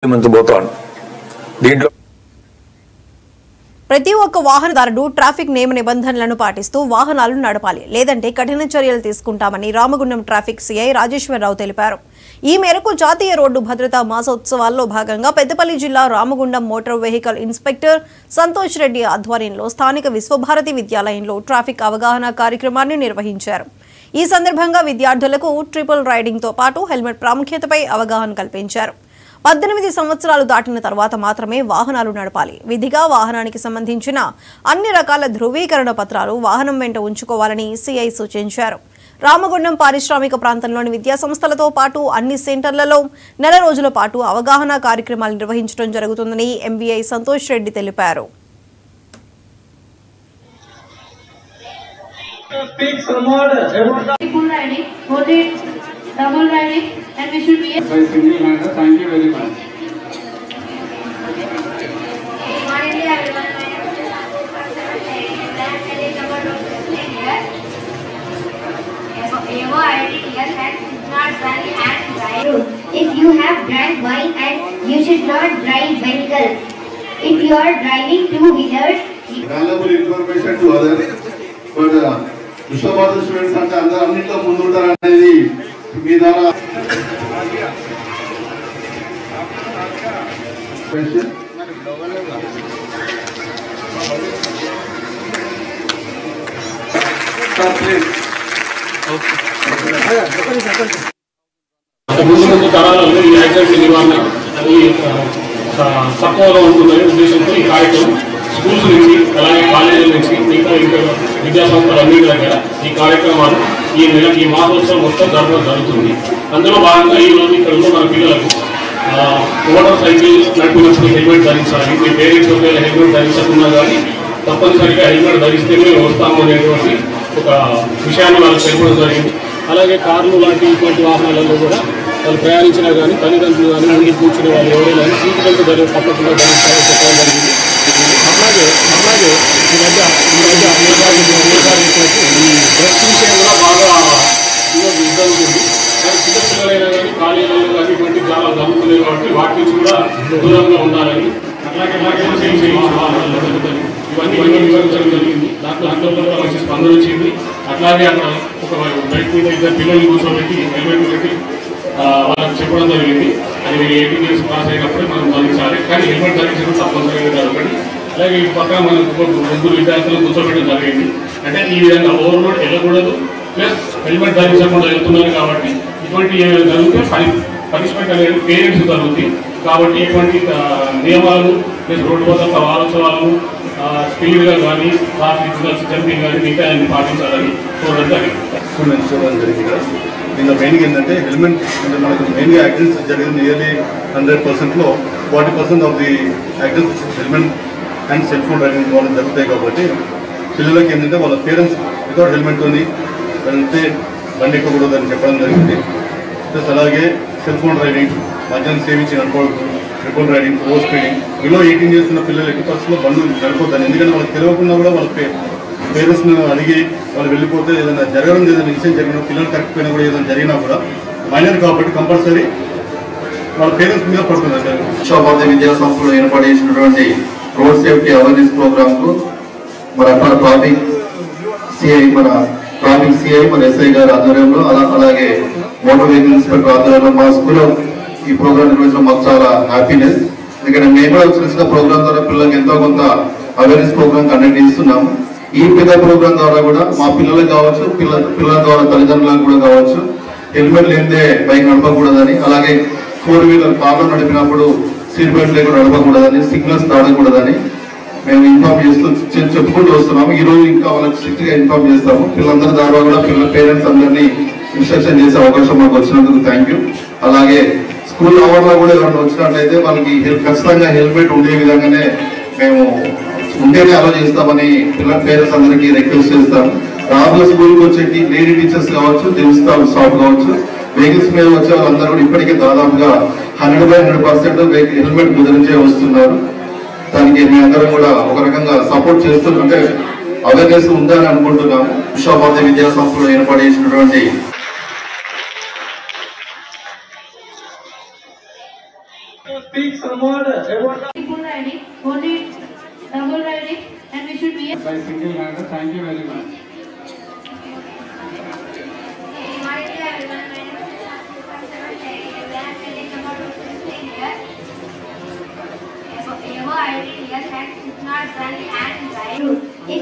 దీంట్లో ప్రతి ఒక్క వాహనదారుడు ట్రాఫిక్ నియమ నిబంధనలను పాటిస్తూ వాహనాలు నడపాలి, లేదంటే కఠిన చర్యలు తీసుకుంటామని రామగుండం ట్రాఫిక్ సిఐ రాజేశ్వరరావు తెలిపారు. ఈ మేరకు జాతీయ రోడ్డు భద్రతా మాసోత్సవాల్లో భాగంగా పెద్దపల్లి జిల్లా Ramagundam motor vehicle inspector Santosh Reddy ఆధ్వర్యంలో స్థానిక విశ్వభారతి విద్యాలయంలో ట్రాఫిక్ అవగాహన కార్యక్రమాన్ని నిర్వహించారు. ఈ సందర్భంగా విద్యార్థులకు ట్రిపుల్ రైడింగ్ తో పాటు హెల్మెట్ ప్రాముఖ్యతపై అవగాహన కల్పించారు. 18 సంవత్సరాలు దాటిన తర్వాత మాత్రమే వాహనాలు నడపాలి. విధిగా వాహనానికి సంబంధించిన అన్ని రకాల ధృవీకరణ పత్రాలు వాహనం వెంట ఉంచుకోవాలని సిఐ సూచించారు. రామగుండం పారిశ్రామిక ప్రాంతంలోని విద్యా సంస్థలతో పాటు అన్ని సెంటర్లలో నెల రోజుల పాటు అవగాహన కార్యక్రమాలు నిర్వహించడం జరుగుతుందని ఎంవీఐ సంతోష్ రెడ్డి తెలిపారు. Double riding, and we should be by single hander. Thank you very much. If you have drank wine and you should not drive vehicles. If you are driving two-wheelers, valuable information to others. But Vishwabhadra students అంటే అందరూ అన్నింటిలో ముందుంటారు అనేది మీ ద్వారా ముందు తరాలలో ఈ accident నివారణ అది తక్కువగా ఉంటుందనే ఉద్దేశంతో ఈ కార్యక్రమం స్కూల్స్ నుంచి అలాగే కాలేజీల నుంచి మిగతా విద్యాసంస్థలన్నింటి దగ్గర ఈ కార్యక్రమాలు ఈ మాసోత్సవం మొత్తం జరగడం జరుగుతుంది. అందులో భాగంగా ఈరోజు ఇక్కడ ఉన్న మన పిల్లలకు మోటార్ సైకిల్ నడిపినప్పుడు హెల్మెట్ ధరించాలి. మీ పేరెంట్స్ ఒకవేళ హెల్మెట్ ధరించకున్నా కానీ తప్పనిసరిగా హెల్మెట్ ధరిస్తే మేము వస్తాము అనేటువంటి ఒక విషయాన్ని వాళ్ళకి తెలపడం జరిగింది. అలాగే కార్లు లాంటి ఇటువంటి వాహనాలలో కూడా వాళ్ళు ప్రయాణించినా కానీ తల్లిదండ్రులు కానీ ముందు కూర్చునే వాళ్ళు ఎవరైనా సీట్ బెల్ట్ తప్పకుండా ధరించాలని చెప్పడం జరిగింది. అలాగే ఈ మధ్య ఈ డ్రగ్స్ విషయం కూడా బాగా జరుగుతుంది. కానీ చిన్న పిల్లలైనా కానీ కాలేజీలలో కానీ ఇటువంటి చాలా జరుగుతున్నాయి కాబట్టి వాటి నుంచి కూడా దూరంగా ఉండాలని అట్లాగే ఇవన్నీ వివరించడం జరిగింది. దాంట్లో మంచి స్పందన వచ్చింది. అట్లాగే అక్కడ ఒక బైక్ మీద ఇద్దరు పిల్లల్ని కూర్చోబెట్టి హెల్మెట్ పెట్టి వాళ్ళకి చెప్పడం జరిగింది. అది మీరు 18 years పాస్ అయినప్పుడే మనం ధరించాలి, కానీ హెల్మెట్ ధరించడం తప్పనిసరిగా జరగండి. అలాగే ఈ పక్కన మనకు ముగ్గురు విద్యార్థులను కూర్చోబెట్టడం జరిగింది. అంటే ఈ విధంగా ఓవర్లోడ్ వెళ్ళకూడదు, ప్లస్ హెల్మెట్ ధరించకుండా వెళ్తున్నారు కాబట్టి ఇటువంటి జరిగితే పనిష్మెంట్ అనేది పేరెంట్స్ జరుగుతుంది. కాబట్టి ఇటువంటి నియమాలను ప్లస్ రోడ్డు భద్రత వారోత్సవాలను స్పీడ్గా కానీ ట్రాఫిక్ సిగ్నల్స్ జంపింగ్ కానీ మిగతా అన్ని పాటించాలని చూడడం జరిగింది. దీనిలో మెయిన్గా ఏంటంటే హెల్మెట్ అంటే మనకు మెయిన్గా యాక్సిడెంట్స్ జరిగింది నియర్లీ 100%లో 40% of the accidents helmet and cell phone driving ద్వారా జరుగుతాయి. కాబట్టి పిల్లలకి ఏంటంటే వాళ్ళ పేరెంట్స్ వితౌట్ హెల్మెట్తోని వెళ్తే బండి ఎక్కకూడదు అని చెప్పడం జరిగింది. ప్లస్ అలాగే సెల్ ఫోన్ డ్రైవింగ్, మద్యాన్ని సేవించి నడపకూడదు, triple riding, over speeding, below 18 years ఉన్న పిల్లలు 80% బండ్లు నడపొద్దని. ఎందుకంటే వాళ్ళకి తెలియకుండా కూడా వాళ్ళ పేరెంట్స్ని అడిగి వాళ్ళు వెళ్ళిపోతే ఏదైనా జరగడం ఏదైనా విషయం జరిగినా పిల్లలు కరెక్ట్ పోయినా కూడా ఏదైనా జరిగినా కూడా మైనర్ కాబట్టి కంపల్సరీ వాళ్ళ పేరెంట్స్ మీద పడుతున్నారు. విశ్వభారతి విద్యా సంస్థలో ఏర్పాటు చేసినటువంటి రోడ్ సేఫ్టీ అవేర్నెస్ ప్రోగ్రామ్కు మన ట్రాఫిక్ సిఐ మన ఎస్ఐ గారి ఆధ్వర్యంలో అలాగే మోటార్ వెహికల్ ఇన్స్పెక్టర్ ఆధ్వర్యంలో మా స్కూల్లో ఈ ప్రోగ్రామ్ నిర్వహించడం మాకు చాలా హ్యాపీనెస్. ఎందుకంటే మేము కూడా వచ్చిన ప్రోగ్రామ్ ద్వారా పిల్లలకు ఎంతో కొంత అవేర్నెస్ ప్రోగ్రామ్ కండక్ట్ చేస్తున్నాము. ఈ పెద్ద ప్రోగ్రామ్ ద్వారా కూడా మా పిల్లలకు కావచ్చు, పిల్లల ద్వారా తల్లిదండ్రులకు కూడా కావచ్చు, హెల్మెట్ లేనిదే బైక్ నడపకూడదని, అలాగే 4-wheeler కార్లో నడిపినప్పుడు సీట్ బెల్ట్ లేకుండా నడపకూడదని, సిగ్నల్స్ దాటకూడదని మేము ఇన్ఫార్మ్ చెప్పుకుంటూ వస్తున్నాము. ఈ రోజు ఇంకా వాళ్ళకి స్ట్రిక్ట్ గా ఇన్ఫార్మ్ చేస్తాము. పిల్లలందరి ద్వారా కూడా పిల్లల పేరెంట్స్ అందరినీ ఇన్స్ట్రక్షన్ చేసే అవకాశం మాకు వచ్చినందుకు థ్యాంక్ యూ. అలాగే స్కూల్ అవర్లో కూడా ఎవరైనా వచ్చినట్లయితే వాళ్ళకి ఖచ్చితంగా హెల్మెట్ ఉండే విధంగానే మేము ఉంటేనే అలా చేస్తామని పిల్లల పేరెంట్స్ అందరికీ రిక్వెస్ట్ చేస్తాము. రాబోయే స్కూల్కి వచ్చేటి లేడీ టీచర్స్ కావచ్చు, జెంట్స్ స్టాఫ్ కావచ్చు, వెహికల్స్ మీద వచ్చే వాళ్ళందరూ కూడా ఇప్పటికే దాదాపుగా 100% హెల్మెట్ కుదిరించే వస్తున్నారు. దానికి మీ అందరం కూడా ఒక రకంగా సపోర్ట్ చేస్తుంటే అవేర్నెస్ ఉందని అనుకుంటున్నాము. విశ్వభారతి విద్యా సంస్థలో ఏర్పాటు చేసినటువంటి speaks promote about Triple riding, only double riding, and we should be. by single handed. Thank you very much. My dear everyone, my name is I am telling about 16 years. Above 18 years and should not run and drive. If